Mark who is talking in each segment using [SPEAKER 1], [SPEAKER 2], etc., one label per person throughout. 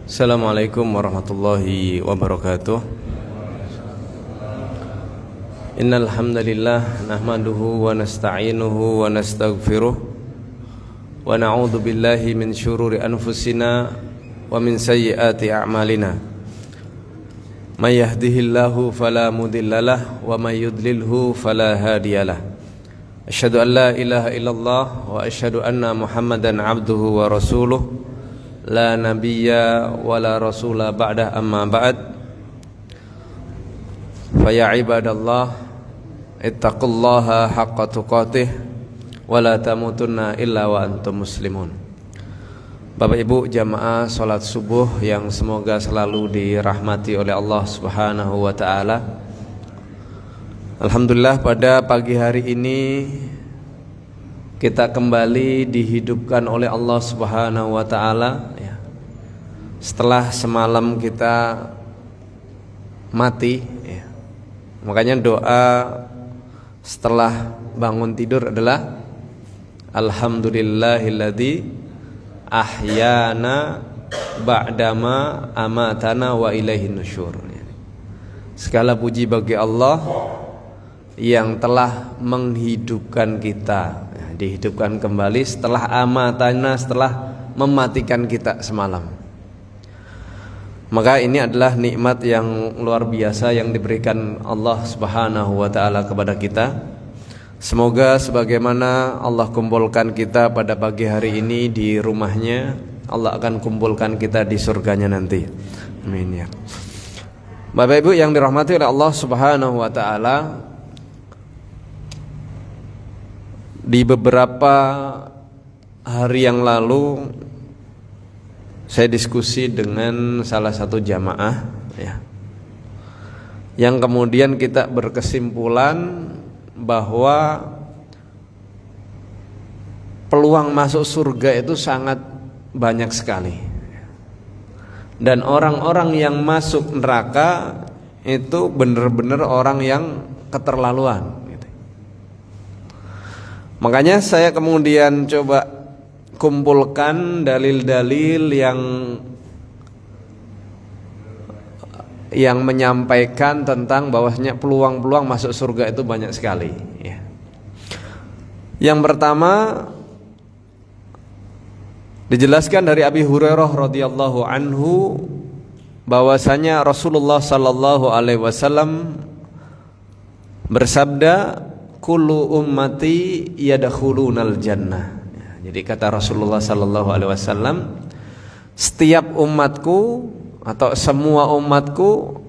[SPEAKER 1] Assalamualaikum warahmatullahi wabarakatuh. Innal hamdalillah nahmaduhu wa nasta'inuhu wa nastaghfiruh wa na'udzu billahi min syururi anfusina wa min sayyiati a'malina. May yahdihillahu fala mudhillalah wa may yudlilhu fala hadiyalah. Asyhadu an la ilaha illallah wa asyhadu anna Muhammadan abduhu wa rasuluh. La nabiyya wa la rasula ba'dah amma ba'd. Fa ya ibadallah ittaqullaha haqqa tuqatih wa la tamutunna illa wa antum muslimun. Bapak Ibu jamaah salat subuh yang semoga selalu dirahmati oleh Allah Subhanahu wa taala. Alhamdulillah pada pagi hari ini kita kembali dihidupkan oleh Allah Subhanahu wa taala ya. Setelah semalam kita mati ya. Makanya doa setelah bangun tidur adalah alhamdulillahilladzi ahyana ba'dama amatana wa ilaihin nusyur. Segala puji bagi Allah yang telah menghidupkan kita, dihidupkan kembali setelah amatana, setelah mematikan kita semalam. Maka ini adalah nikmat yang luar biasa yang diberikan Allah Subhanahu wa taala kepada kita. Semoga sebagaimana Allah kumpulkan kita pada pagi hari ini di rumahnya, Allah akan kumpulkan kita di surganya nanti. Amin ya. Bapak Ibu yang dirahmati oleh Allah Subhanahu wa taala, di beberapa hari yang lalu saya diskusi dengan salah satu jamaah ya, yang kemudian kita berkesimpulan bahwa peluang masuk surga itu sangat banyak sekali, dan orang-orang yang masuk neraka itu benar-benar orang yang keterlaluan. Makanya saya kemudian coba kumpulkan dalil-dalil yang menyampaikan tentang bahwasanya peluang-peluang masuk surga itu banyak sekali ya. Yang pertama dijelaskan dari Abi Hurairah radhiyallahu anhu bahwasanya Rasulullah sallallahu alaihi wasallam bersabda, kullu ummati yadkhulunal jannah. Jadi kata Rasulullah sallallahu alaihi wasallam, setiap umatku atau semua umatku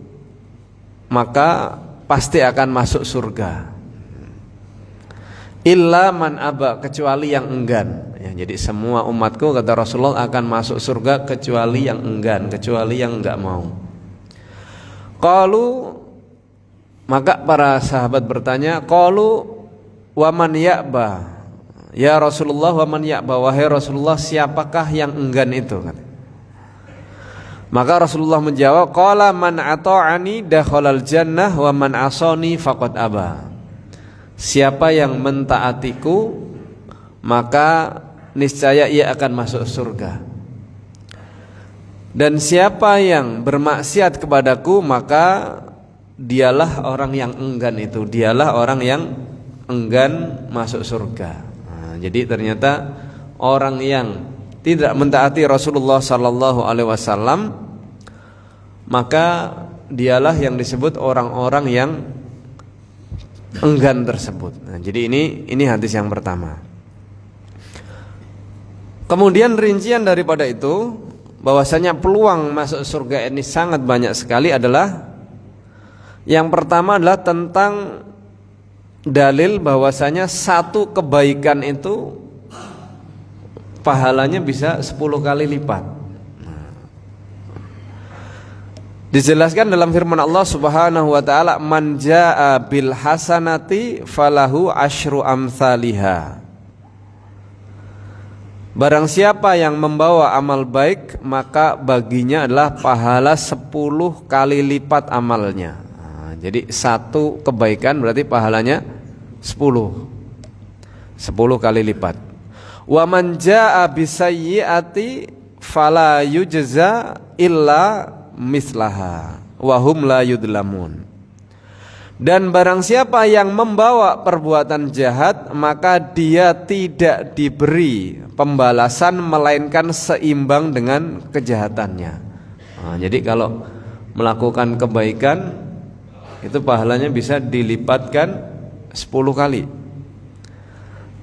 [SPEAKER 1] maka pasti akan masuk surga. Illa man aba, kecuali yang enggan. Ya, jadi semua umatku kata Rasulullah akan masuk surga kecuali yang enggan, kecuali yang enggak mau. Qalu, maka para sahabat bertanya, qalu wa man ya'ba, ya Rasulullah, wa man ya'ba, wahai Rasulullah siapakah yang enggan itu? Maka Rasulullah menjawab, qala man ata'ani dakhalal jannah wa man asani faqad aba. Siapa yang mentaatiku maka niscaya ia akan masuk surga, dan siapa yang bermaksiat kepadaku maka dialah orang yang enggan itu, dialah orang yang enggan masuk surga. Nah, jadi ternyata orang yang tidak mentaati Rasulullah sallallahu alaihi wasallam maka dialah yang disebut orang-orang yang enggan tersebut. Nah, jadi ini hadis yang pertama. Kemudian rincian daripada itu bahwasanya peluang masuk surga ini sangat banyak sekali adalah yang pertama adalah tentang dalil bahwasanya satu kebaikan itu pahalanya bisa 10 kali lipat. Dijelaskan dalam firman Allah Subhanahu wa taala, man jaa bil hasanati falahu asyru amsalihha. Barang siapa yang membawa amal baik maka baginya adalah pahala 10 kali lipat amalnya. Jadi satu kebaikan berarti pahalanya 10 kali lipat. Wa man jaa bisayyi'ati fala yujza illa mislaha wa hum la yudlamun. Dan barang siapa yang membawa perbuatan jahat, maka dia tidak diberi pembalasan melainkan seimbang dengan kejahatannya. Jadi kalau melakukan kebaikan itu pahalanya bisa dilipatkan 10 kali.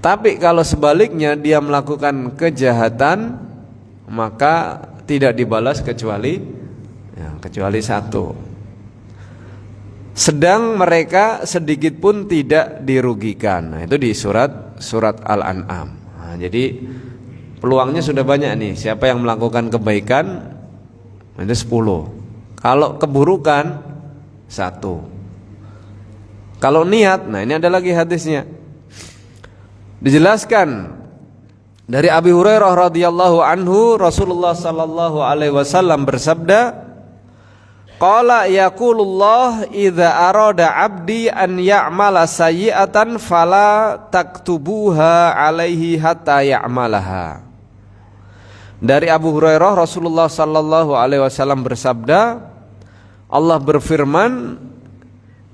[SPEAKER 1] Tapi kalau sebaliknya dia melakukan kejahatan, maka tidak dibalas kecuali 1. Sedang mereka sedikit pun tidak dirugikan. Nah, itu di surat Al-An'am. Nah, jadi peluangnya sudah banyak nih. Siapa yang melakukan kebaikan itu 10. Kalau keburukan 1. Kalau niat, nah ini ada lagi hadisnya. Dijelaskan dari Abi Hurairah radhiyallahu anhu, Rasulullah sallallahu alaihi wasallam bersabda, qala yaqulullah idza arada 'abdi an ya'mala sayyi'atan fala taktubuha 'alaihi hatta ya'malaha. Dari Abu Hurairah, Rasulullah sallallahu alaihi wasallam bersabda, Allah berfirman,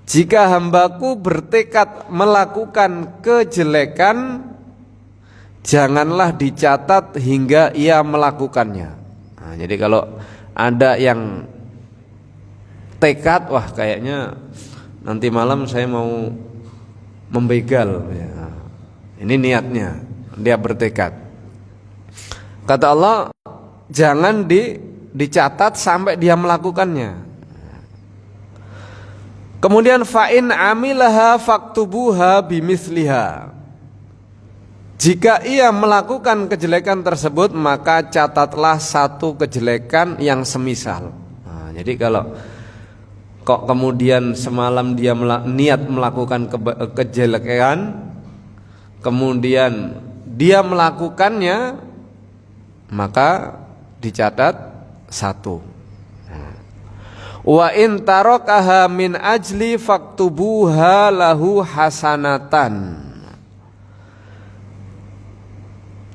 [SPEAKER 1] jika hambaku bertekad melakukan kejelekan, janganlah dicatat hingga ia melakukannya. Nah, jadi kalau ada yang tekad, wah kayaknya nanti malam saya mau membegal ya. Ini niatnya, dia bertekad. Kata Allah, jangan dicatat sampai dia melakukannya. Kemudian fa'in amilaha faktubuha bimisliha. Jika ia melakukan kejelekan tersebut, maka catatlah 1 kejelekan yang semisal. Nah, jadi kalau kok kemudian semalam dia niat melakukan kejelekan, kemudian dia melakukannya, maka dicatat 1. Wa in tarakaha min ajli faktubuha lahu hasanatan.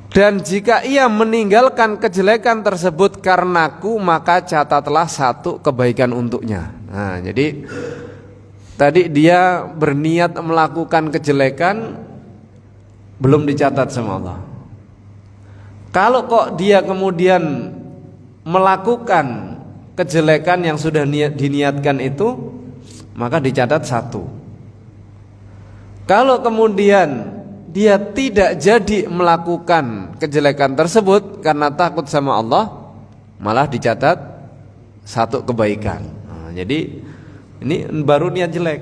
[SPEAKER 1] Dan jika ia meninggalkan kejelekan tersebut karenaku, maka catatlah 1 kebaikan untuknya. Nah, jadi tadi dia berniat melakukan kejelekan, belum dicatat sama Allah. Kalau kok dia kemudian melakukan kejelekan yang sudah diniatkan itu, maka dicatat 1. Kalau kemudian dia tidak jadi melakukan kejelekan tersebut karena takut sama Allah, malah dicatat 1 kebaikan. Nah, jadi ini baru niat jelek.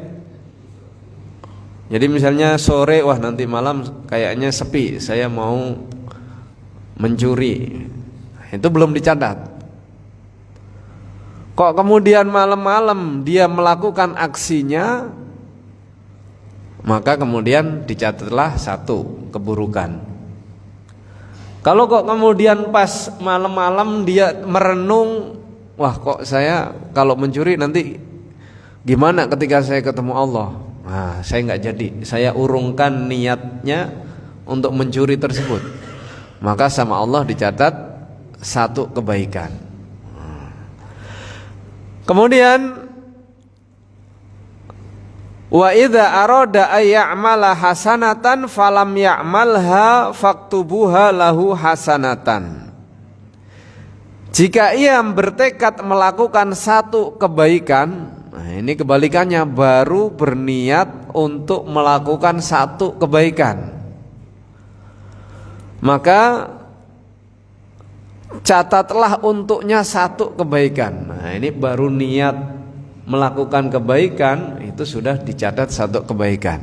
[SPEAKER 1] Jadi misalnya sore, wah nanti malam kayaknya sepi, saya mau mencuri, itu belum dicatat. Kok kemudian malam-malam dia melakukan aksinya, maka kemudian dicatatlah 1 keburukan. Kalau kok kemudian pas malam-malam dia merenung, wah kok saya kalau mencuri nanti gimana ketika saya ketemu Allah? Nah, saya nggak jadi, saya urungkan niatnya untuk mencuri tersebut, maka sama Allah dicatat 1 kebaikan. Kemudian wa idza arada ay ya'mala hasanatan falam ya'malha faktubuha lahu hasanatan. Jika ia bertekad melakukan 1 kebaikan, nah ini kebalikannya, baru berniat untuk melakukan 1 kebaikan, maka catatlah untuknya 1 kebaikan. Nah, ini baru niat melakukan kebaikan, itu sudah dicatat 1 kebaikan.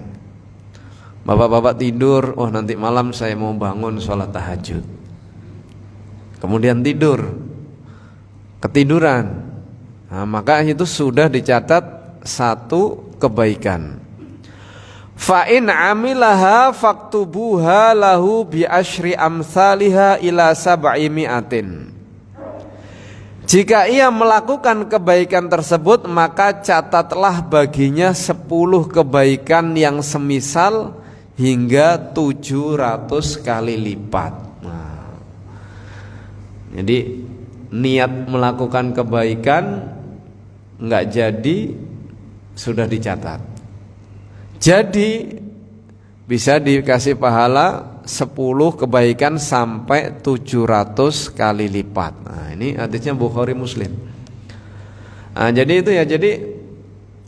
[SPEAKER 1] Bapak-bapak tidur, oh nanti malam saya mau bangun sholat tahajud, kemudian ketiduran, nah, maka itu sudah dicatat 1 kebaikan. Fa'in amilaha faktubuha lahu bi asyri amsalihha ila 700. Jika ia melakukan kebaikan tersebut, maka catatlah baginya 10 kebaikan yang semisal hingga 700 kali lipat. Nah, jadi niat melakukan kebaikan nggak jadi sudah dicatat. Jadi bisa dikasih pahala 10 kebaikan sampai 700 kali lipat. Nah, ini hadisnya Bukhari Muslim. Nah, jadi itu ya, jadi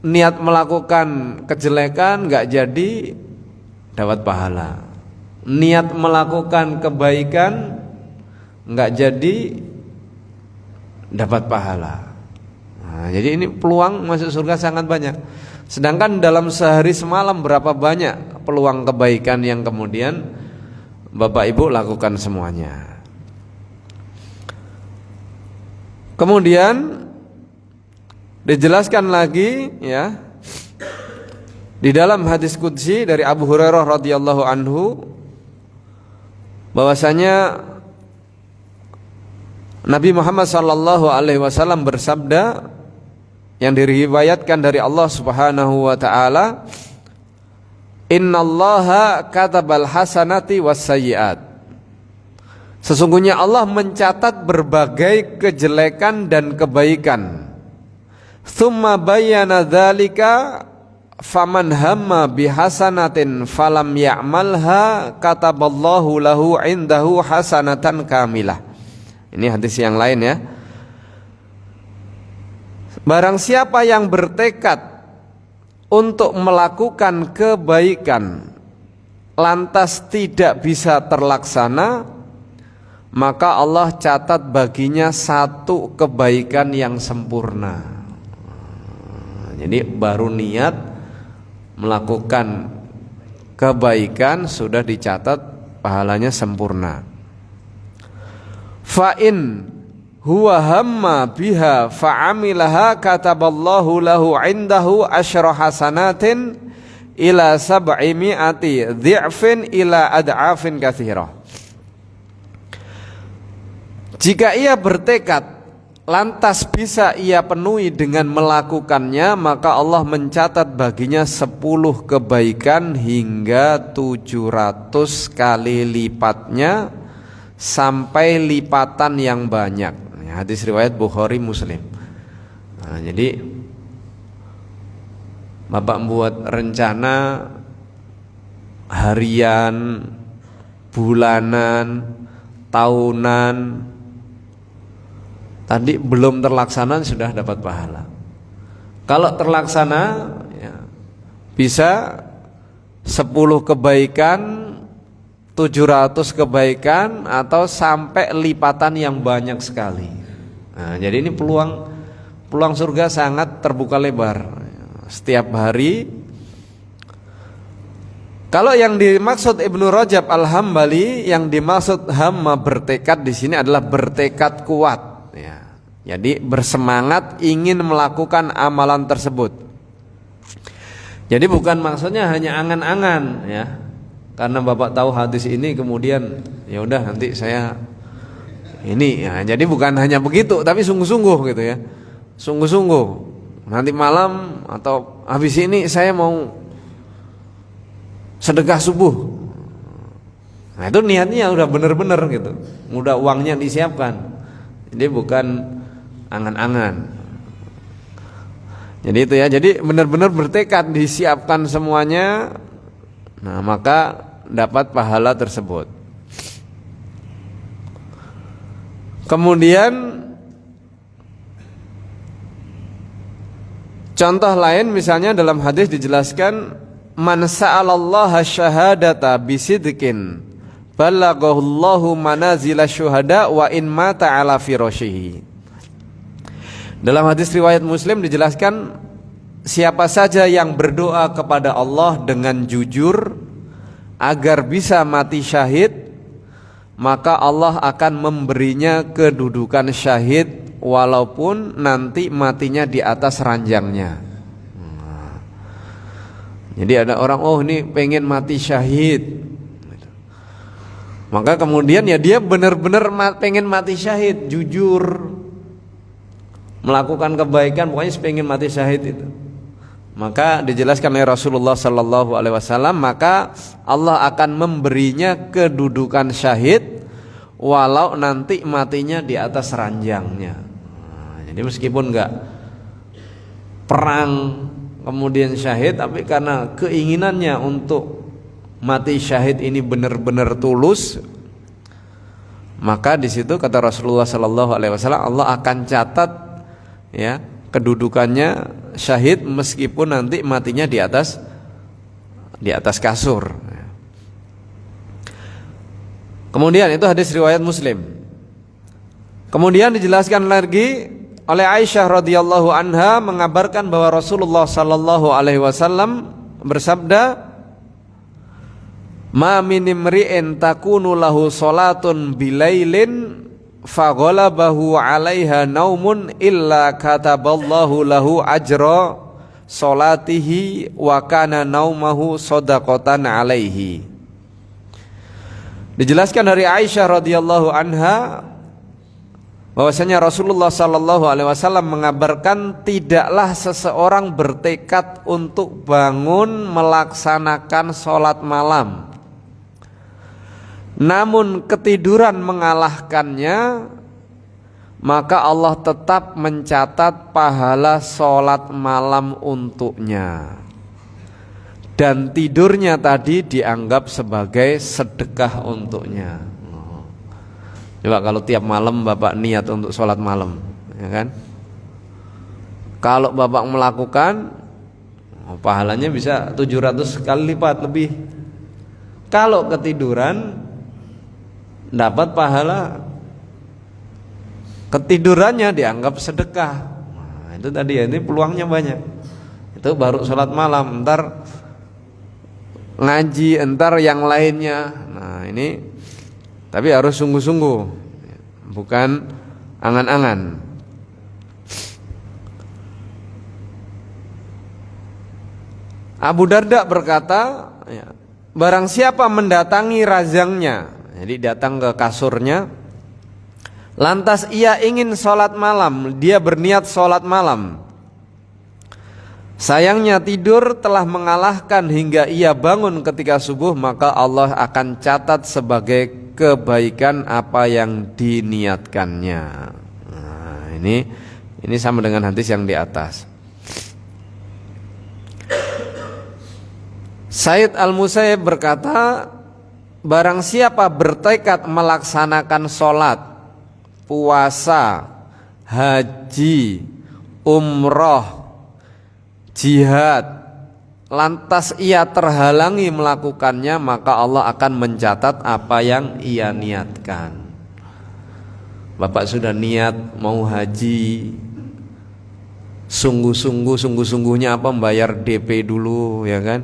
[SPEAKER 1] niat melakukan kejelekan nggak jadi dapat pahala. Niat melakukan kebaikan nggak jadi dapat pahala. Nah, jadi ini peluang masuk surga sangat banyak. Sedangkan dalam sehari semalam berapa banyak peluang kebaikan yang kemudian Bapak Ibu lakukan semuanya. Kemudian dijelaskan lagi ya, di dalam hadis qudsi dari Abu Hurairah radhiyallahu anhu bahwasanya Nabi Muhammad sallallahu alaihi wasallam bersabda yang diriwayatkan dari Allah Subhanahu wa taala, "Innallaha katabal hasanati wassayyi'at." Sesungguhnya Allah mencatat berbagai kejelekan dan kebaikan. Tsumma bayyana dzalika faman hamma bihasanatin falam ya'malha kataballahu lahu indahu hasanatan kamilah. Ini hadis yang lain ya. Barang siapa yang bertekad untuk melakukan kebaikan lantas tidak bisa terlaksana, maka Allah catat baginya 1 kebaikan yang sempurna. Jadi baru niat melakukan kebaikan sudah dicatat pahalanya sempurna. Fa'in huwa hamma biha fa'amilaha kataballahu lahu indahu asyra hasanatin ila 700 dhi'fin ila ad'afin katsirah. Jika ia bertekad lantas bisa ia penuhi dengan melakukannya, maka Allah mencatat baginya 10 kebaikan hingga 700 kali lipatnya sampai lipatan yang banyak. Hadis riwayat Bukhari Muslim. Nah, jadi Bapak buat rencana harian, bulanan, tahunan, tadi belum terlaksana sudah dapat pahala. Kalau terlaksana ya, bisa 10 kebaikan, 700 kebaikan, atau sampai lipatan yang banyak sekali. Nah, jadi ini peluang surga sangat terbuka lebar setiap hari. Kalau yang dimaksud Ibnu Rajab Al-Hambali, yang dimaksud hamma bertekad di sini adalah bertekad kuat ya. Jadi bersemangat ingin melakukan amalan tersebut. Jadi bukan maksudnya hanya angan-angan ya. Karena Bapak tahu hadis ini kemudian ya udah nanti saya ini ya, jadi bukan hanya begitu, tapi sungguh-sungguh gitu ya. Sungguh-sungguh. Nanti malam atau habis ini saya mau sedekah subuh. Nah, itu niatnya udah bener-bener gitu. Udah uangnya disiapkan. Jadi bukan angan-angan. Jadi itu ya, jadi benar-benar bertekad disiapkan semuanya. Nah, maka dapat pahala tersebut. Kemudian contoh lain misalnya dalam hadis dijelaskan, man sa'alallaha syahadata bisidqin balaghahullahu manazila syuhada wa in mata ala firashihi. Dalam hadis riwayat Muslim dijelaskan, siapa saja yang berdoa kepada Allah dengan jujur agar bisa mati syahid, maka Allah akan memberinya kedudukan syahid walaupun nanti matinya di atas ranjangnya. Jadi ada orang, oh ini pengen mati syahid, maka kemudian ya dia benar-benar pengen mati syahid, jujur melakukan kebaikan, pokoknya pengen mati syahid itu. Maka dijelaskan oleh Rasulullah SAW, maka Allah akan memberinya kedudukan syahid walau nanti matinya di atas ranjangnya. Jadi meskipun enggak perang kemudian syahid, tapi karena keinginannya untuk mati syahid ini benar-benar tulus, maka di situ kata Rasulullah sallallahu alaihi wasallam, Allah akan catat ya kedudukannya syahid meskipun nanti matinya di atas kasur. Kemudian itu hadis riwayat Muslim. Kemudian dijelaskan lagi oleh Aisyah radhiyallahu anha mengabarkan bahwa Rasulullah sallallahu alaihi wasallam bersabda, "Ma min imri'in takunu lahu salatun bilailin faghalabahu 'alaiha naumun illa kataballahu lahu ajra salatihi wa kana naumahu shadaqatan 'alaihi." Dijelaskan dari Aisyah radhiyallahu anha bahwasanya Rasulullah sallallahu alaihi wasallam mengabarkan, tidaklah seseorang bertekad untuk bangun melaksanakan salat malam, namun ketiduran mengalahkannya, maka Allah tetap mencatat pahala salat malam untuknya. Dan tidurnya tadi dianggap sebagai sedekah untuknya. Coba kalau tiap malam Bapak niat untuk sholat malam, ya kan? Kalau Bapak melakukan, pahalanya bisa 700 kali lipat lebih. Kalau ketiduran, dapat pahala ketidurannya dianggap sedekah. Nah, itu tadi ya, ini peluangnya banyak. Itu baru sholat malam, ntar ngaji, entar yang lainnya. Nah ini tapi harus sungguh-sungguh, bukan angan-angan. Abu Darda berkata, barang siapa mendatangi razangnya, jadi datang ke kasurnya, lantas ia ingin sholat malam, dia berniat sholat malam, sayangnya tidur telah mengalahkan hingga ia bangun ketika subuh, maka Allah akan catat sebagai kebaikan apa yang diniatkannya. Nah, ini sama dengan hadis yang di atas. Said Al-Musayyib berkata, barang siapa bertekad melaksanakan sholat, puasa, haji, umroh, jihad, lantas ia terhalangi melakukannya, maka Allah akan mencatat apa yang ia niatkan. Bapak sudah niat mau haji, sungguhnya apa, membayar DP dulu, ya kan?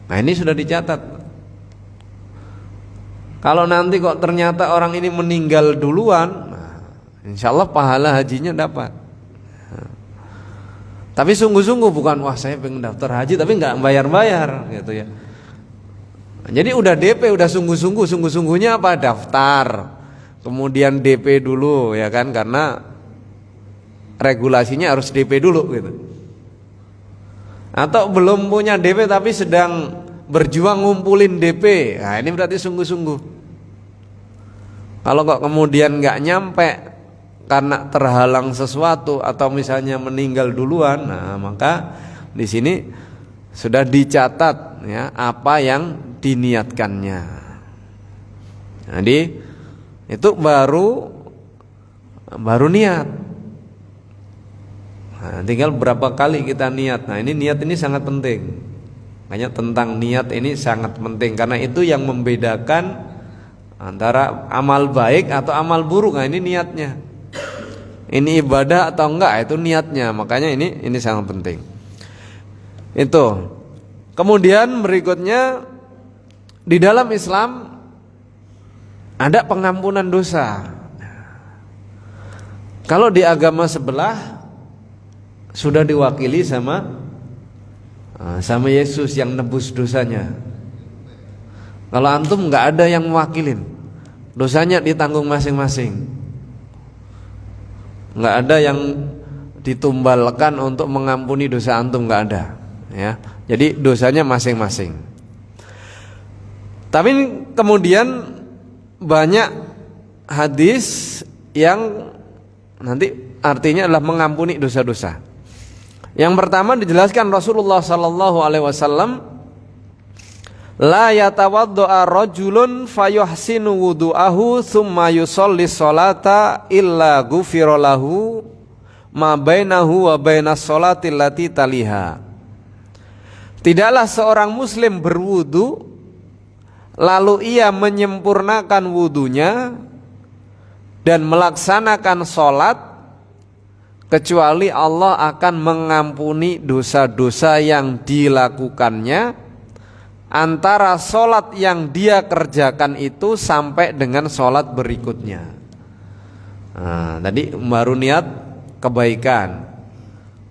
[SPEAKER 1] Nah ini sudah dicatat. Kalau nanti kok ternyata orang ini meninggal duluan, nah, insya Allah pahala hajinya dapat. Tapi sungguh-sungguh, bukan wah saya pengen daftar haji tapi nggak bayar-bayar gitu ya. Jadi udah DP, udah sungguhnya apa, daftar, kemudian DP dulu, ya kan, karena regulasinya harus DP dulu gitu. Atau belum punya DP tapi sedang berjuang ngumpulin DP, nah ini berarti sungguh-sungguh. Kalau kok kemudian nggak nyampe karena terhalang sesuatu atau misalnya meninggal duluan, nah maka di sini sudah dicatat ya apa yang diniatkannya. Jadi itu baru niat. Nah, tinggal berapa kali kita niat. Nah ini niat ini sangat penting. Makanya tentang niat ini sangat penting, karena itu yang membedakan antara amal baik atau amal buruk. Nah ini niatnya. Ini ibadah atau enggak, itu niatnya. Makanya ini sangat penting. Itu. Kemudian berikutnya, di dalam Islam ada pengampunan dosa. Kalau di agama sebelah sudah diwakili sama Yesus yang nebus dosanya. Kalau antum enggak ada yang mewakilin, dosanya ditanggung masing-masing. Nggak ada yang ditumbalkan untuk mengampuni dosa antum, nggak ada, ya. Jadi dosanya masing-masing. Tapi kemudian banyak hadis yang nanti artinya adalah mengampuni dosa-dosa. Yang pertama dijelaskan Rasulullah sallallahu alaihi wasallam, la yatawaddo'a rajulun fayuhsinu wudu'ahu thumma yusolli sholata illa ghufira lahu ma bainahu wa bainas sholati allati taliha. Tidaklah seorang muslim berwudu lalu ia menyempurnakan wudunya dan melaksanakan sholat, kecuali Allah akan mengampuni dosa-dosa yang dilakukannya antara sholat yang dia kerjakan itu sampai dengan sholat berikutnya. Nah, tadi baru niat kebaikan.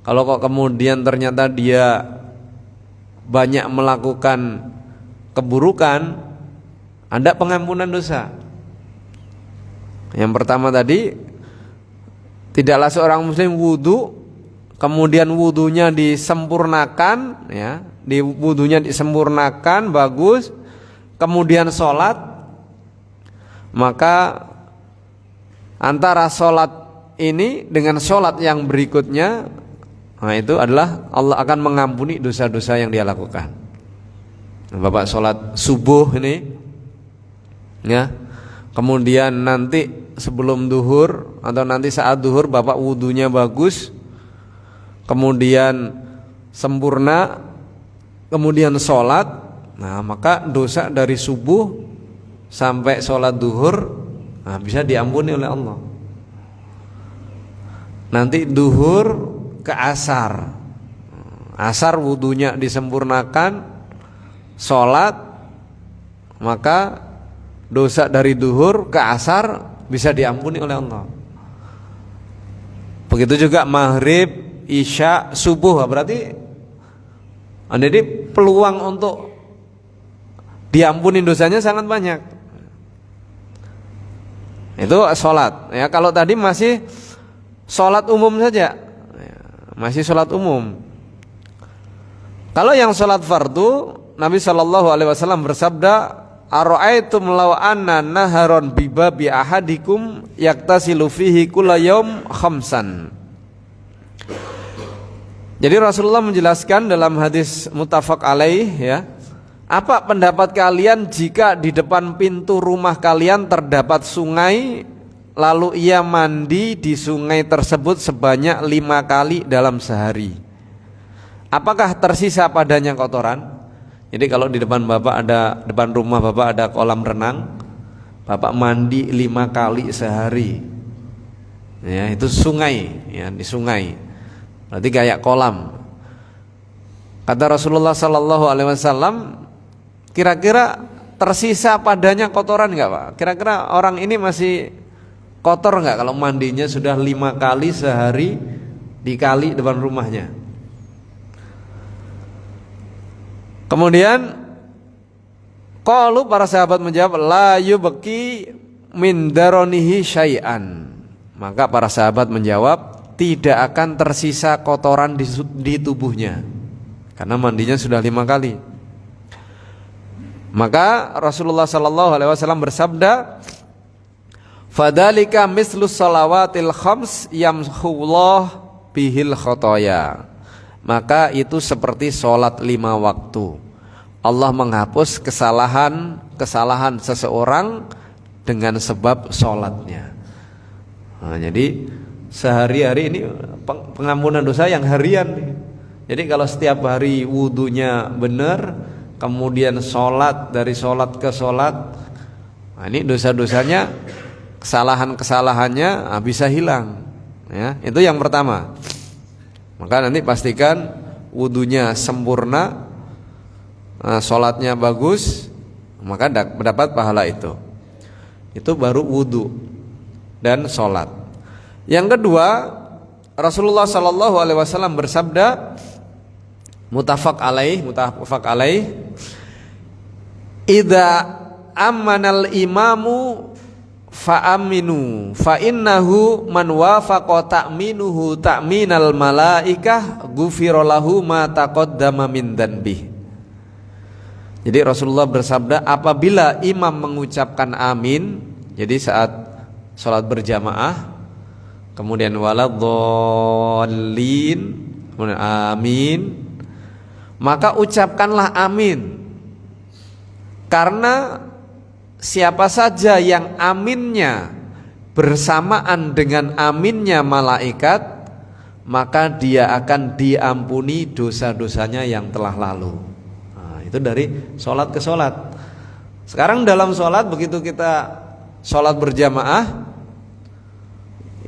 [SPEAKER 1] Kalau kok kemudian ternyata dia banyak melakukan keburukan, ada pengampunan dosa. Yang pertama tadi, tidaklah seorang muslim wudu, kemudian wudunya disempurnakan, ya, wudunya disempurnakan bagus, kemudian sholat, maka antara sholat ini dengan sholat yang berikutnya, nah itu adalah Allah akan mengampuni dosa-dosa yang dia lakukan. Bapak sholat subuh ini, ya, kemudian nanti sebelum duhur atau nanti saat duhur Bapak wudunya bagus, kemudian sempurna, kemudian sholat, nah maka dosa dari subuh sampai sholat duhur, nah, bisa diampuni oleh Allah. Nanti duhur ke asar, asar wudunya disempurnakan, sholat, maka dosa dari duhur ke asar bisa diampuni oleh Allah. Begitu juga maghrib, isya, subuh, berarti jadi peluang untuk diampuni dosanya sangat banyak. Itu sholat, ya. Kalau tadi masih sholat umum saja, masih sholat umum. Kalau yang sholat fardu, Nabi Shallallahu Alaihi Wasallam bersabda, "Ara'aitum law anna naharon bibabi ahadikum yaktasilu fihi kulla yaum khamsan." Jadi Rasulullah menjelaskan dalam hadis muttafaq alaih, ya, apa pendapat kalian jika di depan pintu rumah kalian terdapat sungai, lalu ia mandi di sungai tersebut sebanyak 5 kali dalam sehari? Apakah tersisa padanya kotoran? Jadi kalau di depan depan rumah Bapak ada kolam renang, Bapak mandi 5 kali sehari, ya, itu sungai, ya, di sungai, berarti kayak kolam. Kata Rasulullah Sallallahu Alaihi Wasallam, kira-kira tersisa padanya kotoran nggak Pak? Kira-kira orang ini masih kotor nggak kalau mandinya sudah 5 kali sehari di kali depan rumahnya? Kemudian qalu, para sahabat menjawab, la yubqi min daronihi syai'an. Maka para sahabat menjawab, tidak akan tersisa kotoran di tubuhnya, karena mandinya sudah 5 kali. Maka Rasulullah Sallallahu Alaihi Wasallam bersabda, fadalika mislus salawatil khams yamhullah bihil khotoya. Maka itu seperti sholat 5 waktu. Allah menghapus kesalahan seseorang dengan sebab sholatnya. Nah, jadi sehari-hari ini pengampunan dosa yang harian. Jadi kalau setiap hari wudunya benar, kemudian sholat, dari sholat ke sholat, nah ini dosa-dosanya, kesalahan-kesalahannya bisa hilang, ya. Itu yang pertama. Maka nanti pastikan wudunya sempurna, sholatnya bagus, maka mendapat pahala itu. Itu baru wudu dan sholat. Yang kedua, Rasulullah Sallallahu Alaihi Wasallam bersabda, muttafaq alaih, idza amanal imamu fa'aminu fa innahu man wafaqa ta'minuhu ta'minal malaikah ghufira lahu ma taqaddama min dzanbi. Jadi Rasulullah bersabda, apabila imam mengucapkan amin, jadi saat sholat berjamaah, kemudian waladhdallin, kemudian amin, maka ucapkanlah amin. Karena siapa saja yang aminnya bersamaan dengan aminnya malaikat, maka dia akan diampuni dosa-dosanya yang telah lalu. Nah, itu dari sholat ke sholat. Sekarang dalam sholat, begitu kita sholat berjamaah,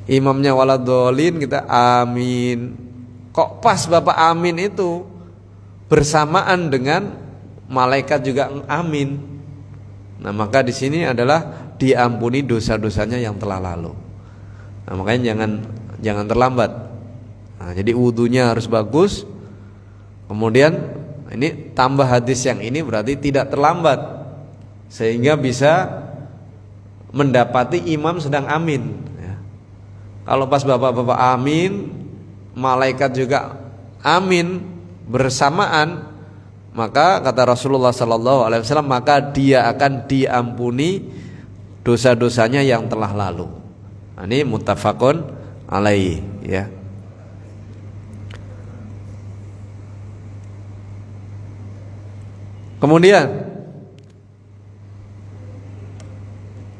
[SPEAKER 1] imamnya waladhdallin, kita amin. Kok pas Bapak amin itu bersamaan dengan malaikat juga amin. Nah, maka di sini adalah diampuni dosa-dosanya yang telah lalu. Nah, makanya jangan terlambat. Nah, jadi wudunya harus bagus. Kemudian ini tambah hadis yang ini berarti tidak terlambat, sehingga bisa mendapati imam sedang amin. Ya. Kalau pas bapak-bapak amin, malaikat juga amin bersamaan, maka kata Rasulullah SAW, maka dia akan diampuni dosa-dosanya yang telah lalu. Nah, ini muttafaqun alaihi, ya. Kemudian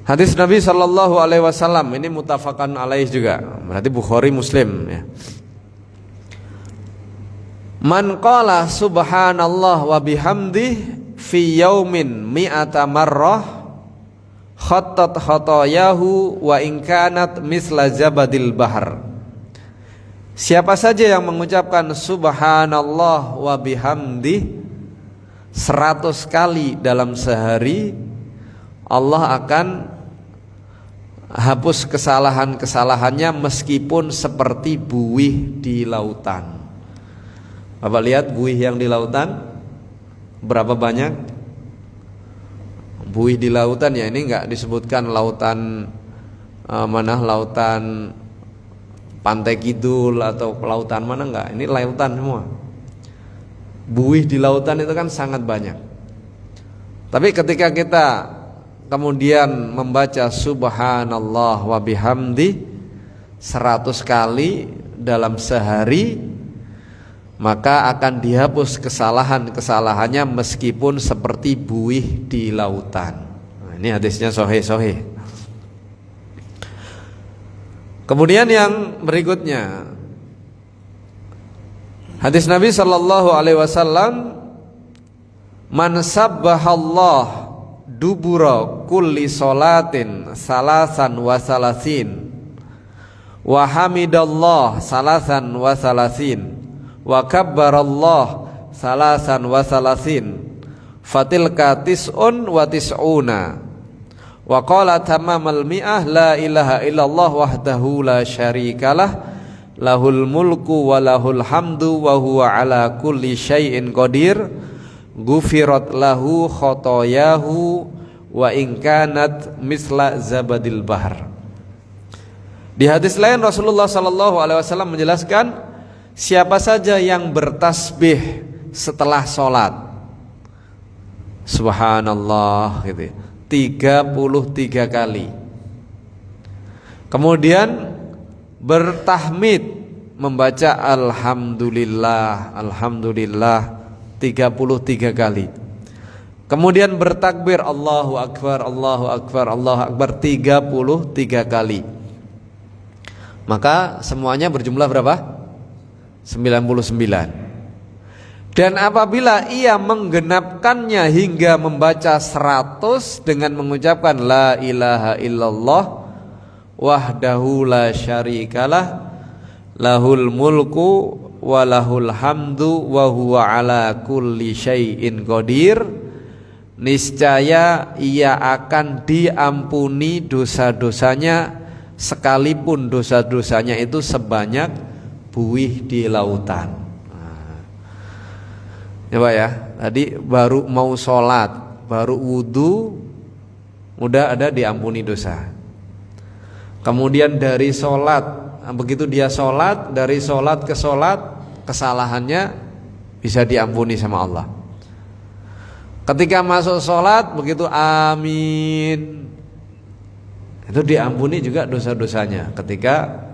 [SPEAKER 1] hadis Nabi SAW ini muttafaqun alaihi juga, berarti Bukhari Muslim, ya. Man qala subhanallah wa bihamdih fi yaumin mi'ata marrah khattat khatayahu wa in kanat misla zabadil bahar. Siapa saja yang mengucapkan subhanallah wa bihamdih 100 kali dalam sehari, Allah akan hapus kesalahan-kesalahannya meskipun seperti buih di lautan. Bapak lihat buih yang di lautan berapa banyak? Buih di lautan, ya, ini enggak disebutkan lautan lautan Pantai Kidul atau lautan mana, enggak. Ini lautan semua. Buih di lautan itu kan sangat banyak. Tapi ketika kita kemudian membaca subhanallah wa bihamdi 100 kali dalam sehari, maka akan dihapus kesalahan-kesalahannya meskipun seperti buih di lautan. Nah, ini hadisnya sahih. Kemudian yang berikutnya, hadis Nabi SAW, man sabbahallah dubura kulli salatin salasan wa salasin wa hamidallah salasan wa salasin wa kabbarallah salasan wa salasin fatilka tis'un wa tis'una wa qala tamamal mi'ah la ilaha illallah wahdahu la syarikalah lahul mulku wa lahul hamdu wa huwa ala kulli syai'in qadir gufirat lahu khotoyahu wa in kanat misla zabadil bahar. Di hadis lain Rasulullah SAW menjelaskan, siapa saja yang bertasbih setelah sholat subhanallah gitu, 33 kali, kemudian bertahmid membaca alhamdulillah 33 kali, kemudian bertakbir Allahu Akbar 33 kali, maka semuanya berjumlah berapa? 99. Dan apabila ia menggenapkannya hingga membaca 100 dengan mengucapkan la ilaha illallah wahdahu la syarikalah lahul mulku wa lahul hamdu wa huwa ala kulli syai'in qadir, niscaya ia akan diampuni dosa-dosanya sekalipun dosa-dosanya itu sebanyak buih di lautan. Coba ya, tadi baru mau sholat, baru wudu, udah ada diampuni dosa. Kemudian dari sholat, begitu dia sholat, dari sholat ke sholat, kesalahannya bisa diampuni sama Allah. Ketika masuk sholat begitu amin, itu diampuni juga dosa-dosanya ketika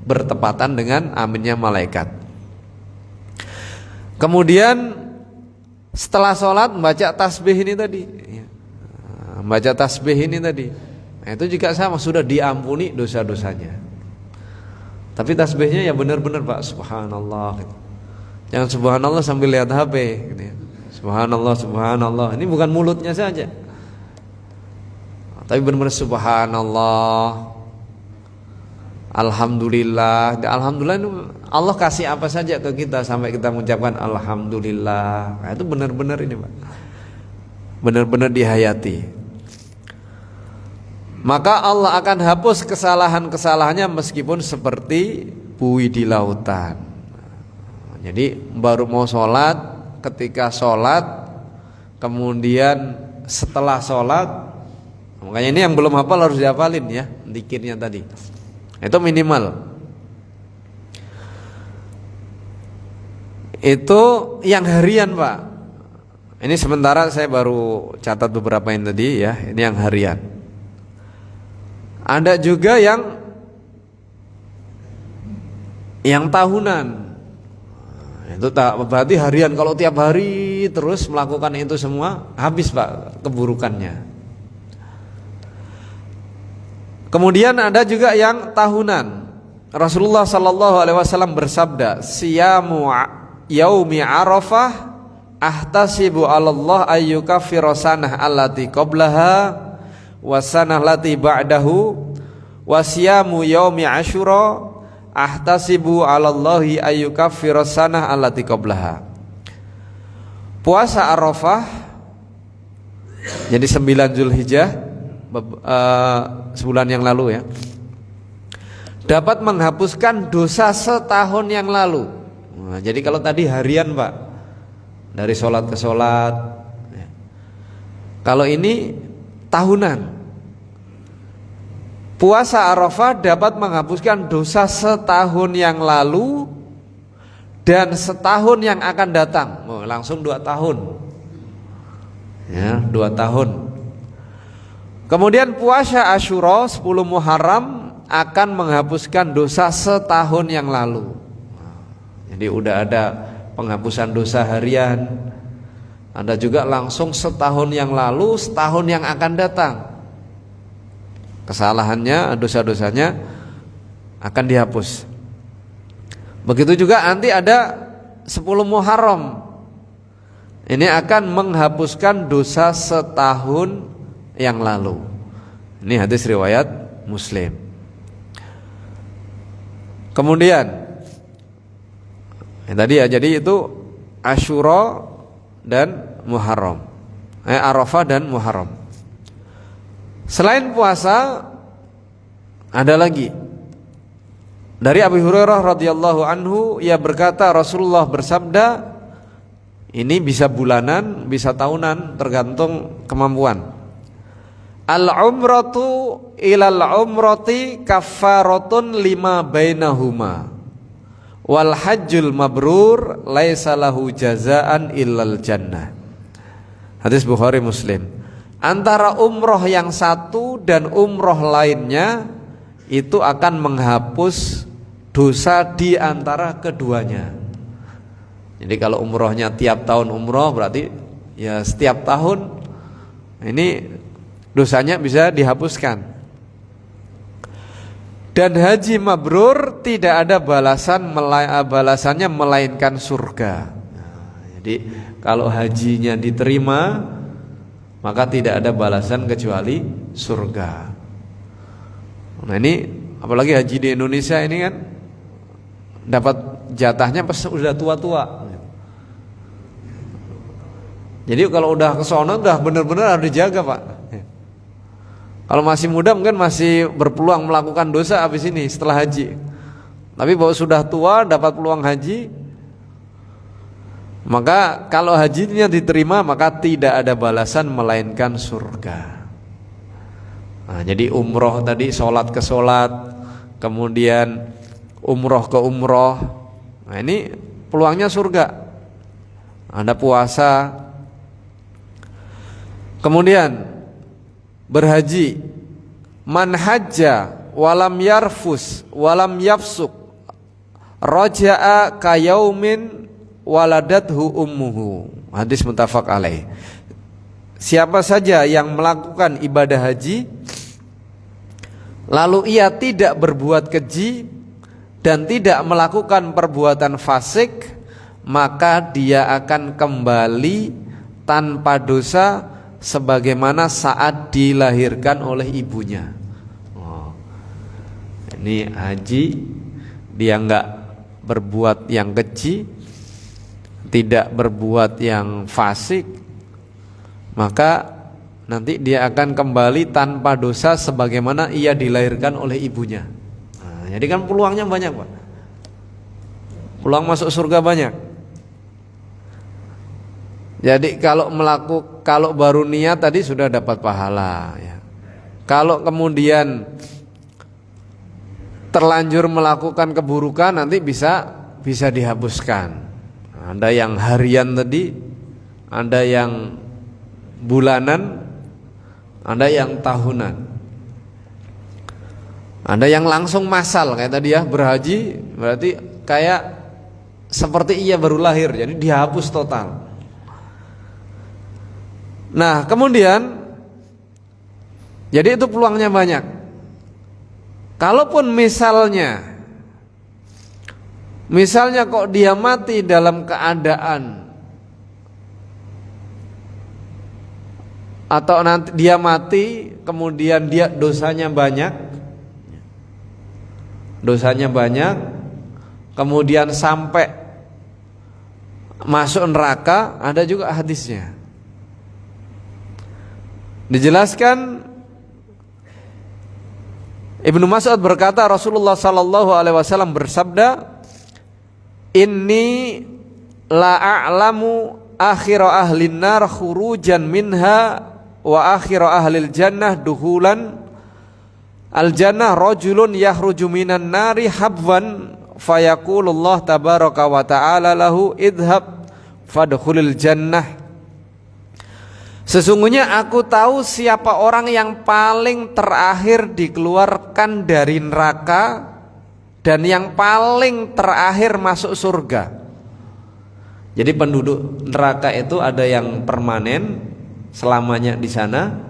[SPEAKER 1] bertepatan dengan aminnya malaikat. Kemudian setelah sholat membaca tasbih ini tadi, membaca tasbih ini tadi, nah, itu juga sama, sudah diampuni dosa-dosanya. Tapi tasbihnya ya benar-benar Pak, subhanallah gitu. Jangan subhanallah sambil lihat HP gitu ya. Subhanallah, subhanallah. Ini bukan mulutnya saja, tapi benar-benar subhanallah, alhamdulillah. Alhamdulillah itu Allah kasih apa saja ke kita sampai kita mengucapkan alhamdulillah. Nah, itu benar-benar ini Pak, benar-benar dihayati. Maka Allah akan hapus kesalahan-kesalahannya meskipun seperti buih di lautan. Jadi baru mau sholat, ketika sholat, kemudian setelah sholat, makanya ini yang belum hafal harus dihafalin ya, zikirnya tadi. Itu minimal. Itu yang harian Pak. Ini sementara saya baru catat beberapa yang tadi ya, ini yang harian. Ada juga yang tahunan. Itu berarti harian, kalau tiap hari terus melakukan itu semua, habis Pak keburukannya. Kemudian ada juga yang tahunan. Rasulullah sallallahu alaihi wasallam bersabda, "Siyamu yaumi Arafah ahtasibu 'alallah ayyukaffira sanah allati qablaha wa sanah allati ba'dahu wa siyamu yaumi Asyura ahtasibu 'alallahi ayyukaffira sanah allati qablaha." Puasa Arafah jadi 9 Zulhijjah, sebulan yang lalu ya, dapat menghapuskan dosa setahun yang lalu. Nah, jadi kalau tadi harian Pak, dari sholat ke sholat ya. Kalau ini tahunan. Puasa Arafah dapat menghapuskan dosa setahun yang lalu dan setahun yang akan datang. Langsung 2 tahun ya, 2 tahun. Kemudian puasa Asyura 10 Muharram akan menghapuskan dosa setahun yang lalu. Jadi udah ada penghapusan dosa harian, ada juga langsung setahun yang lalu, setahun yang akan datang. Kesalahannya, dosa-dosanya akan dihapus. Begitu juga nanti ada 10 Muharram. Ini akan menghapuskan dosa setahun yang lalu. Ini hadis riwayat Muslim. Kemudian tadi ya, jadi itu Asyura dan Muharram, Arafah dan Muharram. Selain puasa ada lagi. Dari Abu Hurairah radhiyallahu anhu, ia berkata Rasulullah bersabda, ini bisa bulanan, bisa tahunan, tergantung kemampuan. Al-umratu ilal umrati kaffaratun lima bainahuma wal hajjul mabrur laisa lahu jazaan illal jannah. Hadis Bukhari Muslim. Antara umroh yang satu dan umroh lainnya itu akan menghapus dosa di antara keduanya. Jadi kalau umrohnya tiap tahun umroh, berarti ya setiap tahun ini dosanya bisa dihapuskan. Dan haji mabrur tidak ada balasannya melainkan surga. Jadi kalau hajinya diterima, maka tidak ada balasan kecuali surga. Nah ini apalagi haji di Indonesia ini kan dapat jatahnya pas udah tua-tua. Jadi kalau udah kesono udah benar-benar harus dijaga Pak. Kalau masih muda mungkin masih berpeluang melakukan dosa habis ini setelah haji. Tapi bahwa sudah tua dapat peluang haji, maka kalau hajinya diterima maka tidak ada balasan melainkan surga. Nah, jadi umroh tadi sholat ke sholat, kemudian umroh ke umroh. Nah ini peluangnya surga. Ada puasa,
[SPEAKER 2] Kemudian berhaji, man hajja walam yarfus walam yafsuk raja'a kayaumin waladathu ummuhu. Hadis muttafaq alaih. Siapa saja yang melakukan ibadah haji lalu ia tidak berbuat keji dan tidak melakukan perbuatan fasik, maka dia akan kembali tanpa dosa sebagaimana saat dilahirkan oleh ibunya. Ini haji, dia enggak berbuat yang keji, tidak berbuat yang fasik, maka nanti dia akan kembali tanpa dosa sebagaimana ia dilahirkan oleh ibunya. Nah, jadi kan peluangnya banyak, Pak. Peluang masuk surga banyak. Jadi kalau baru niat tadi sudah dapat pahala ya. Kalau kemudian terlanjur melakukan keburukan nanti bisa dihapuskan. Ada yang harian tadi, ada yang bulanan, ada yang tahunan, ada yang langsung massal kayak tadi ya, berhaji berarti kayak seperti ia baru lahir, jadi dihapus total. Nah kemudian jadi itu peluangnya banyak. Kalaupun misalnya kok dia mati dalam keadaan atau nanti dia mati kemudian dia dosanya banyak, kemudian sampai masuk neraka, ada juga hadisnya. Dijelaskan Ibnu Mas'ud berkata, Rasulullah sallallahu alaihi wasallam bersabda, "Inni la a'lamu akhir ahlin nar khurujan minha wa akhir ahlil jannah duhulan. Al jannah rajulun yakhruju minan nari habwan fayaqulullah tabaraka wa ta'ala lahu idhab fadkhulil jannah." Sesungguhnya aku tahu siapa orang yang paling terakhir dikeluarkan dari neraka dan yang paling terakhir masuk surga. Jadi penduduk neraka itu ada yang permanen selamanya di sana,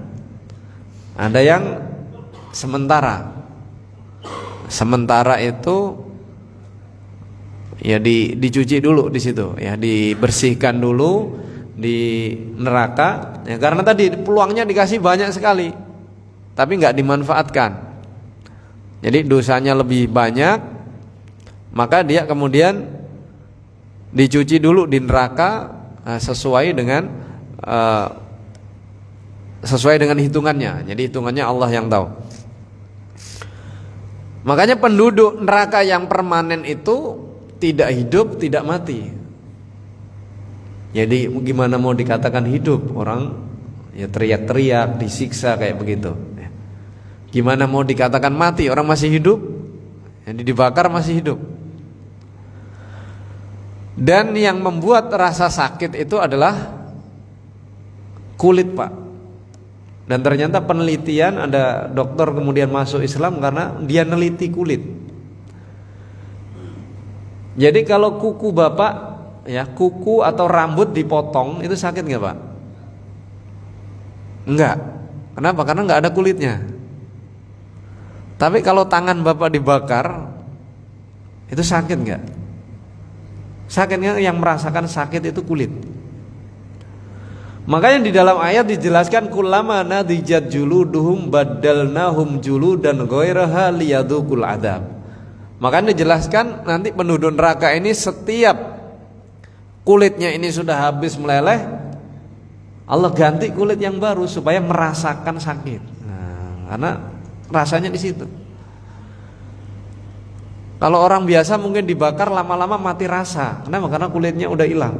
[SPEAKER 2] ada yang sementara. Sementara itu ya dicuci dulu di situ, ya dibersihkan dulu di neraka, ya, karena tadi peluangnya dikasih banyak sekali, tapi nggak dimanfaatkan. Jadi dosanya lebih banyak, maka dia kemudian dicuci dulu di neraka sesuai dengan hitungannya. Jadi hitungannya Allah yang tahu. Makanya penduduk neraka yang permanen itu tidak hidup, tidak mati. Jadi gimana mau dikatakan hidup? Orang ya teriak-teriak, disiksa kayak begitu. Gimana mau dikatakan mati? Orang masih hidup, jadi dibakar masih hidup. Dan yang membuat rasa sakit itu adalah kulit, Pak. Dan ternyata penelitian, ada dokter kemudian masuk Islam karena dia neliti kulit. Jadi kalau kuku Bapak, ya kuku atau rambut dipotong itu sakit nggak, Pak? Enggak. Kenapa? Karena nggak ada kulitnya. Tapi kalau tangan Bapak dibakar itu sakit nggak? Sakitnya yang merasakan sakit itu kulit. Makanya di dalam ayat dijelaskan kullama nadijat juluduhum baddalnahum juludan ghairaha liyadzuqul adzab. Makanya dijelaskan nanti penduduk neraka ini setiap kulitnya ini sudah habis meleleh, Allah ganti kulit yang baru supaya merasakan sakit. Nah, karena rasanya di situ. Kalau orang biasa mungkin dibakar lama-lama mati rasa. Kenapa? Karena kulitnya udah hilang.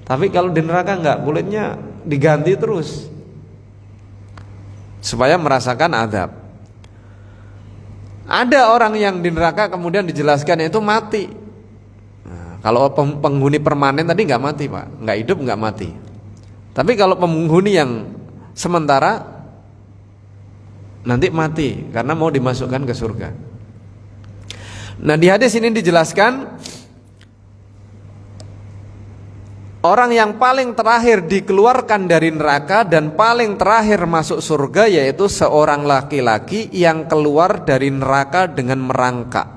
[SPEAKER 2] Tapi kalau di neraka enggak, kulitnya diganti terus supaya merasakan azab. Ada orang yang di neraka kemudian dijelaskan itu mati. Kalau penghuni permanen tadi nggak mati, Pak, nggak hidup nggak mati. Tapi kalau penghuni yang sementara nanti mati karena mau dimasukkan ke surga. Nah, di hadis ini dijelaskan orang yang paling terakhir dikeluarkan dari neraka dan paling terakhir masuk surga yaitu seorang laki-laki yang keluar dari neraka dengan merangkak.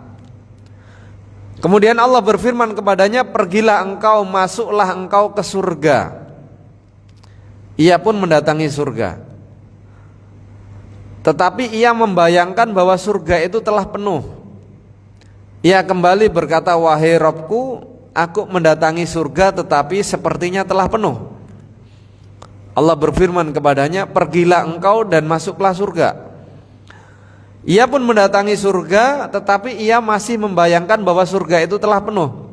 [SPEAKER 2] Kemudian Allah berfirman kepadanya, pergilah engkau, masuklah engkau ke surga. Ia pun mendatangi surga. Tetapi ia membayangkan bahwa surga itu telah penuh. Ia kembali berkata, wahai Rabbku, aku mendatangi surga tetapi sepertinya telah penuh. Allah berfirman kepadanya, pergilah engkau dan masuklah surga. Ia pun mendatangi surga tetapi ia masih membayangkan bahwa surga itu telah penuh.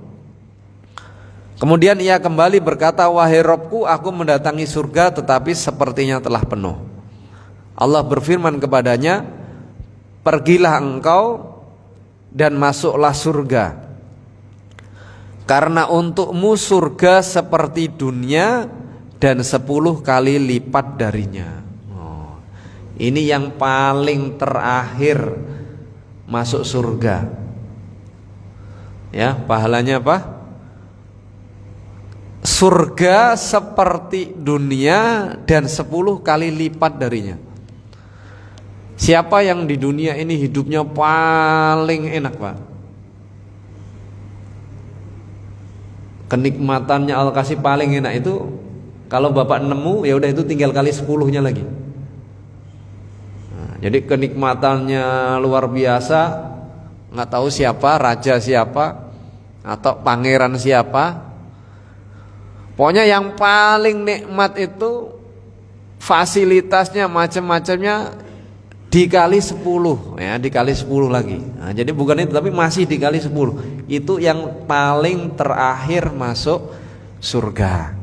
[SPEAKER 2] Kemudian ia kembali berkata, wahai Rabbku, aku mendatangi surga tetapi sepertinya telah penuh. Allah berfirman kepadanya, pergilah engkau dan masuklah surga. Karena untukmu surga seperti dunia dan 10 kali lipat darinya. Ini yang paling terakhir masuk surga. Ya, pahalanya apa? Surga seperti dunia dan 10 kali lipat darinya. Siapa yang di dunia ini hidupnya paling enak, Pak? Kenikmatannya Allah kasih paling enak itu, kalau Bapak nemu ya udah itu tinggal kali 10-nya lagi. Nah, jadi kenikmatannya luar biasa, nggak tahu siapa, raja siapa atau pangeran siapa. Pokoknya yang paling nikmat itu fasilitasnya macam-macamnya dikali 10 ya, dikali 10 lagi. Nah, jadi bukan itu tapi masih dikali 10. Itu yang paling terakhir masuk surga.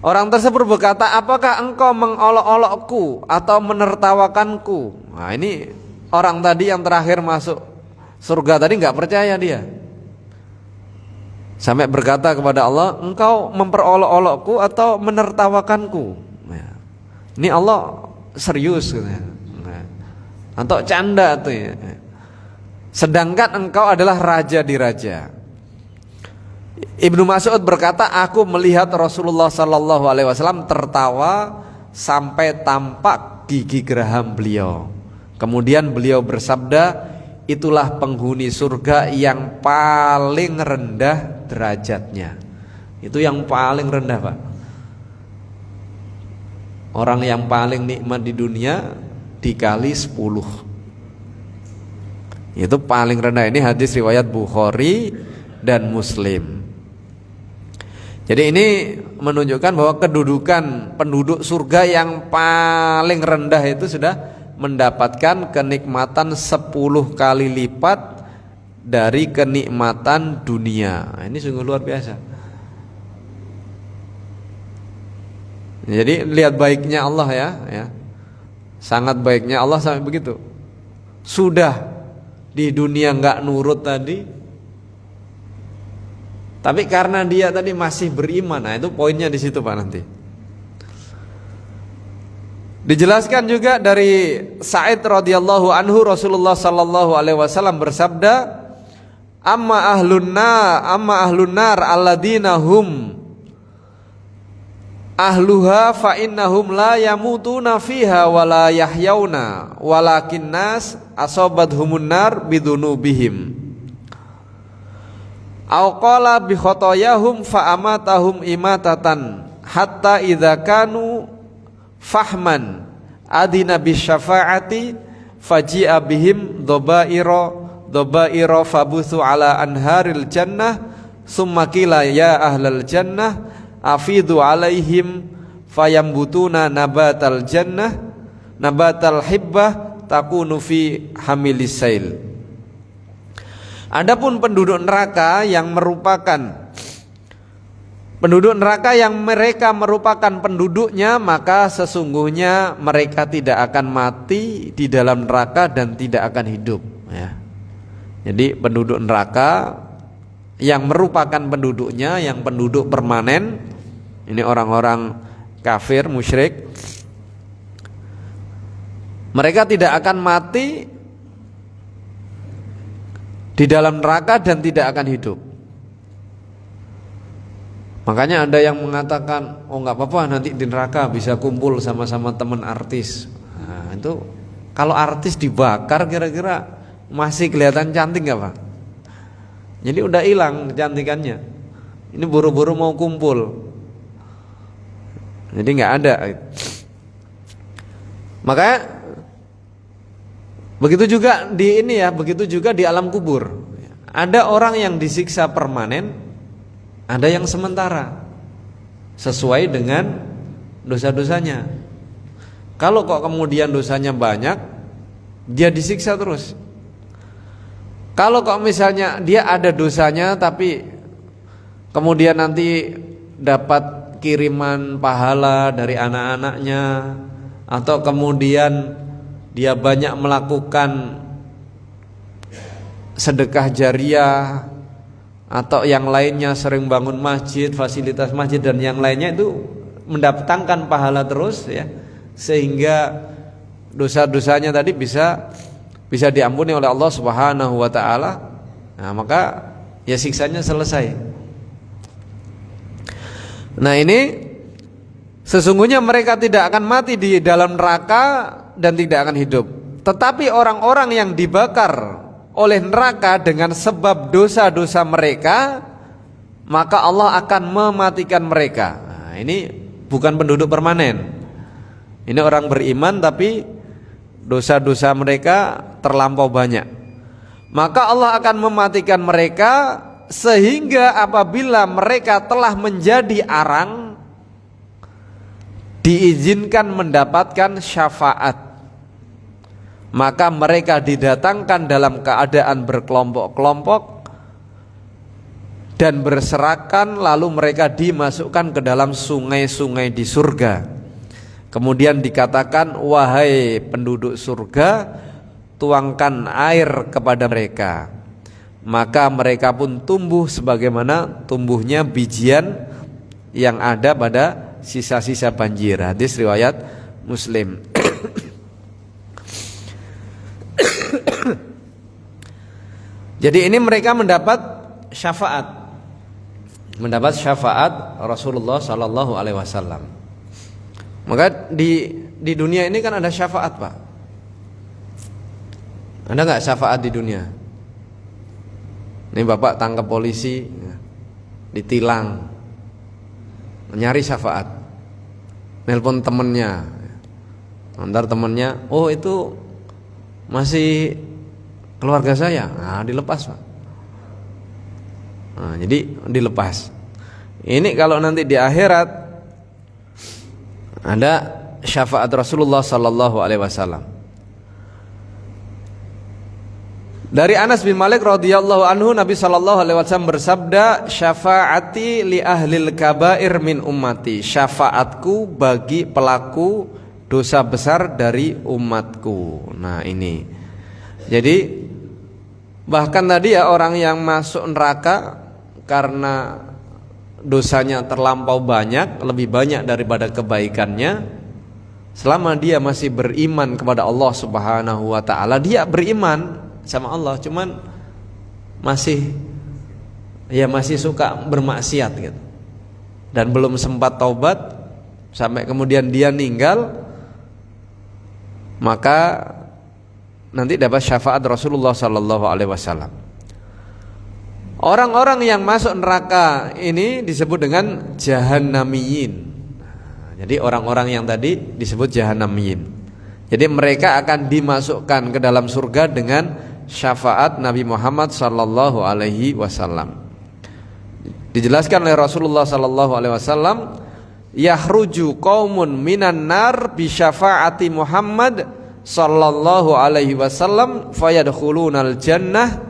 [SPEAKER 2] Orang tersebut berkata, apakah engkau mengolok-olokku atau menertawakanku? Nah, ini orang tadi yang terakhir masuk surga tadi nggak percaya dia. Sampai berkata kepada Allah, engkau memperolok-olokku atau menertawakanku? Nah, ini Allah serius gitu. Nah, atau canda tuh ya. Sedangkan engkau adalah raja di raja. Ibnu Mas'ud berkata, aku melihat Rasulullah sallallahu alaihi wasallam tertawa sampai tampak gigi geraham beliau. Kemudian beliau bersabda, itulah penghuni surga yang paling rendah derajatnya. Itu yang paling rendah, Pak. Orang yang paling nikmat di dunia dikali 10. Itu paling rendah. Ini hadis riwayat Bukhari dan Muslim. Jadi ini menunjukkan bahwa kedudukan penduduk surga yang paling rendah itu sudah mendapatkan kenikmatan 10 kali lipat dari kenikmatan dunia. Ini sungguh luar biasa. Jadi lihat baiknya Allah ya. Sangat baiknya Allah sampai begitu. Sudah di dunia nggak nurut tadi, tapi karena dia tadi masih beriman. Nah, itu poinnya di situ, Pak, nanti. Dijelaskan juga dari Sa'id radhiyallahu anhu, Rasulullah sallallahu alaihi wasallam bersabda, amma ahlun nar alladzina hum ahluha fa innahum la yamutuna fiha wa la yahyauna walakin nas asabathum nar bidunubihim aw qala bi khotoyahum fa amatahum imatatan hatta idza kanu fahman adina bis syafaati faji'a bihim dhabairo fabuthu ala anharil jannah summa qila ya ahlal jannah afidu alaihim fayambutuna nabatal jannah nabatal hibbah takunu fi hamilis-sail. Adapun penduduk neraka yang mereka merupakan penduduknya, maka sesungguhnya mereka tidak akan mati di dalam neraka dan tidak akan hidup ya. Jadi penduduk neraka yang merupakan penduduknya, yang penduduk permanen, Ini orang-orang kafir, musyrik. Mereka tidak akan mati di dalam neraka dan tidak akan hidup. Makanya ada yang mengatakan, oh nggak apa-apa nanti di neraka bisa kumpul sama-sama teman artis. Nah, itu kalau artis dibakar kira-kira masih kelihatan cantik nggak Pak? Jadi udah hilang kecantikannya. Ini buru-buru mau kumpul. Jadi nggak ada. Makanya begitu juga di ini ya, begitu juga di alam kubur. Ada orang yang disiksa permanen, ada yang sementara, sesuai dengan dosa-dosanya. Kalau kok kemudian dosanya banyak, dia disiksa terus. Kalau kok misalnya dia ada dosanya tapi kemudian nanti dapat kiriman pahala dari anak-anaknya, atau kemudian dia banyak melakukan sedekah jariah atau yang lainnya, sering bangun masjid, fasilitas masjid dan yang lainnya, itu mendatangkan pahala terus ya, sehingga dosa-dosanya tadi bisa diampuni oleh Allah Subhanahu wa taala. Nah, maka ya siksanya selesai. Nah, ini sesungguhnya mereka tidak akan mati di dalam neraka dan tidak akan hidup. Tetapi orang-orang yang dibakar oleh neraka dengan sebab dosa-dosa mereka, maka Allah akan mematikan mereka. Nah, ini bukan penduduk permanen. Ini orang beriman tapi dosa-dosa mereka terlampau banyak. Maka Allah akan mematikan mereka sehingga apabila mereka telah menjadi arang, diizinkan mendapatkan syafaat, maka mereka didatangkan dalam keadaan berkelompok-kelompok dan berserakan, lalu mereka dimasukkan ke dalam sungai-sungai di surga. Kemudian dikatakan, wahai penduduk surga, tuangkan air kepada mereka. Maka mereka pun tumbuh sebagaimana tumbuhnya bijian yang ada pada sisa-sisa banjir. Hadis riwayat Muslim. Jadi ini mereka mendapat syafaat Rasulullah Sallallahu Alaihi Wasallam. Maka di dunia ini kan ada syafaat Pak. Ada nggak syafaat di dunia? Ini bapak tangkap polisi, ditilang, nyari syafaat, nelpon temennya, antar temennya, oh itu masih keluarga saya, nah dilepas Pak. Nah, jadi dilepas. Ini kalau nanti di akhirat ada syafaat Rasulullah Sallallahu Alaihi Wasallam. Dari Anas bin Malik radhiyallahu anhu, Nabi sallallahu alaihi wasallam bersabda, syafaati li ahlil kabair min ummati, syafaatku bagi pelaku dosa besar dari umatku. Nah, ini. Jadi bahkan tadi ya, orang yang masuk neraka karena dosanya terlampau banyak, lebih banyak daripada kebaikannya, selama dia masih beriman kepada Allah Subhanahu wa taala, dia beriman sama Allah, cuman masih suka bermaksiat gitu, dan belum sempat taubat sampai kemudian dia meninggal, maka nanti dapat syafaat Rasulullah Sallallahu Alaihi Wasallam. Orang-orang yang masuk neraka ini disebut dengan jahannamiyin. Jadi orang-orang yang tadi disebut jahannamiyin. Jadi mereka akan dimasukkan ke dalam surga dengan syafaat Nabi Muhammad sallallahu alaihi wasallam. Dijelaskan oleh Rasulullah sallallahu alaihi wasallam, yahruju qaumun minan nar bi syafaati Muhammad sallallahu alaihi wasallam fayadkhulunal jannah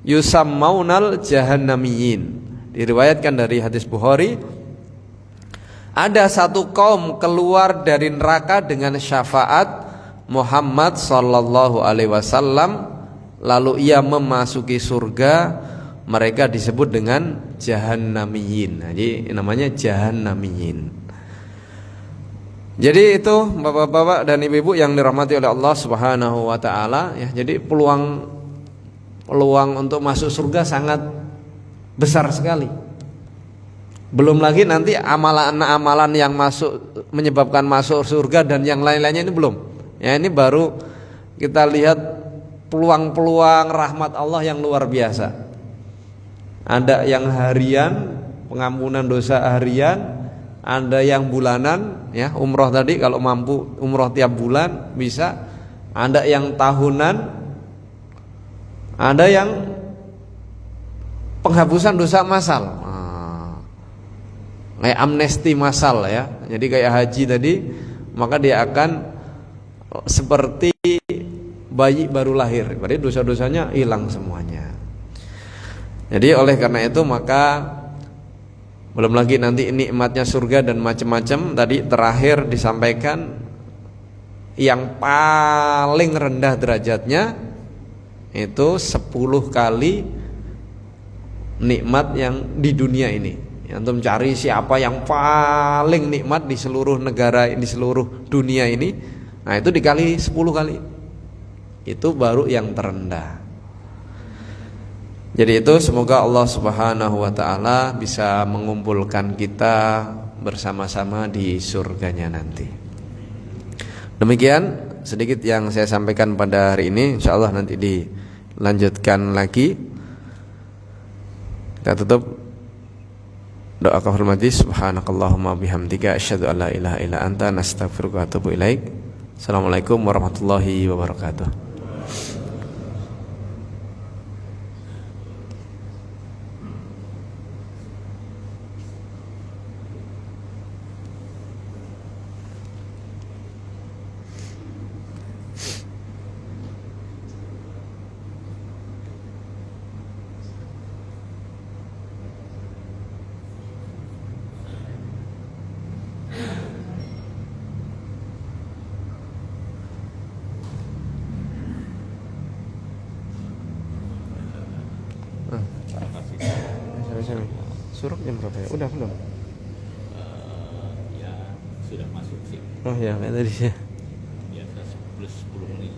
[SPEAKER 2] yusammaunal jahannamiyin. Diriwayatkan dari hadis Bukhari, ada satu kaum keluar dari neraka dengan syafaat Muhammad sallallahu alaihi wasallam, lalu ia memasuki surga,
[SPEAKER 1] mereka disebut dengan jahannamiyin. Jadi namanya jahannamiyin. Jadi itu bapak-bapak dan ibu-ibu yang dirahmati oleh Allah Subhanahu wa taala ya. Jadi peluang untuk masuk surga sangat besar sekali. Belum lagi nanti amalan-amalan yang menyebabkan masuk surga dan yang lain-lainnya ini belum. Ya, ini baru kita lihat peluang-peluang rahmat Allah yang luar biasa. Ada yang harian, pengampunan dosa harian, ada yang bulanan, ya umroh tadi kalau mampu umroh tiap bulan bisa, ada yang tahunan, ada yang penghapusan dosa massal, kayak amnesti massal ya. Jadi kayak haji tadi, maka dia akan seperti bayi baru lahir, berarti dosa-dosanya hilang semuanya. Jadi oleh karena itu maka belum lagi nanti nikmatnya surga dan macam-macam. Tadi terakhir disampaikan yang paling rendah derajatnya itu 10 kali nikmat yang di dunia ini. Antum cari siapa yang paling nikmat di seluruh negara, di seluruh dunia ini. Nah itu dikali 10 kali. Itu baru yang terendah. Jadi itu semoga Allah Subhanahu wa taala bisa mengumpulkan kita bersama-sama di surganya nanti. Demikian sedikit yang saya sampaikan pada hari ini. Insyaallah nanti dilanjutkan lagi. Kita tutup doa kafaratul majlis. Subhanakallahumma bihamdika asyhadu an la ilaha illa anta nastaghfiruka wa atubu ilaik. Assalamualaikum warahmatullahi wabarakatuh. Suruh jam berapa ya? Udah belum?
[SPEAKER 3] Ya sudah masuk sih.
[SPEAKER 1] Oh ya, kayak tadi ya.
[SPEAKER 3] Biasa 10 menit.